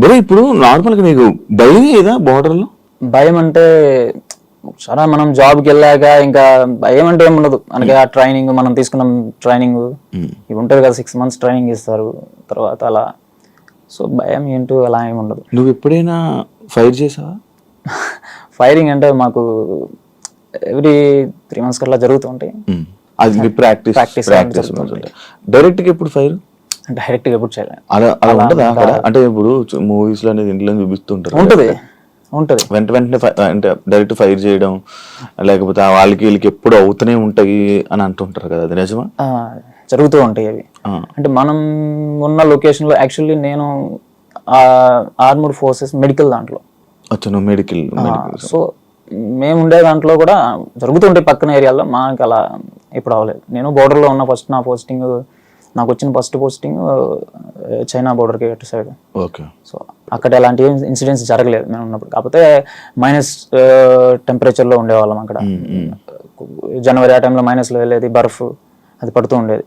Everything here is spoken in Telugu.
బ్రో ఇప్పుడు నార్మల్గా నీకు భయం ఏదా బార్డర్లో? భయం అంటే చాలా మనం జాబ్కి వెళ్ళాక ఇంకా భయం అంటే ఏమి ఉండదు. మనకి ఆ ట్రైనింగ్ మనం తీసుకున్న ట్రైనింగ్ ఇవి ఉంటుంది కదా, 6 months ట్రైనింగ్ ఇస్తారు తర్వాత అలా. సో భయం ఏంటో అలా ఏమి ఉండదు. నువ్వు ఎప్పుడైనా ఫైర్ చేసావా? ఫైరింగ్ అంటే మాకు ఎవ్రీ 3 months అట్లా జరుగుతూ ఉంటాయి. అది మీ ప్రాక్టీస్ డైరెక్ట్గా ఎప్పుడు ఫైర్? డైరెక్ట్గా ఎప్పుడు చేయలేదు. అలా అలా ఉండదా అక్కడ? అంటే ఇప్పుడు మూవీస్ లో అనేది ఇంట్లో చూపిస్తుంటారు, ఉంటుంది. వెంటనే అంటే డైరెక్ట్ ఫైర్ చేయడం, లేకపోతే వాళ్ళకి వీళ్ళకి ఎప్పుడు అవుతూనే ఉంటాయి అని అంటుంటారు కదా, అది నిజమా? జరుగుతూ ఉంటాయి అవి. అంటే మనం ఉన్న లొకేషన్ లో యాక్చువల్లీ నేను ఆర్మడ్ ఫోర్సెస్ మెడికల్ దాంట్లో వచ్చాను. మెడికల్ సో మేము ఉండే దాంట్లో కూడా జరుగుతుంటాయి పక్కన ఏరియాలో. మాకు అలా ఇప్పుడు అవ్వలేదు. నేను బోర్డర్లో ఉన్న ఫస్ట్ నా పోస్టింగ్, నాకు వచ్చిన ఫస్ట్ పోస్టింగ్ చైనా బోర్డర్కి అటు సైడ్. ఓకే. సో అక్కడ ఎలాంటి ఇన్సిడెంట్స్ జరగలేదు మేము ఉన్నప్పుడు. కాకపోతే మైనస్ టెంపరేచర్లో ఉండేవాళ్ళం అక్కడ. జనవరి ఆ టైంలో మైనస్లో వెళ్ళేది, బర్ఫ్ అది పడుతూ ఉండేది.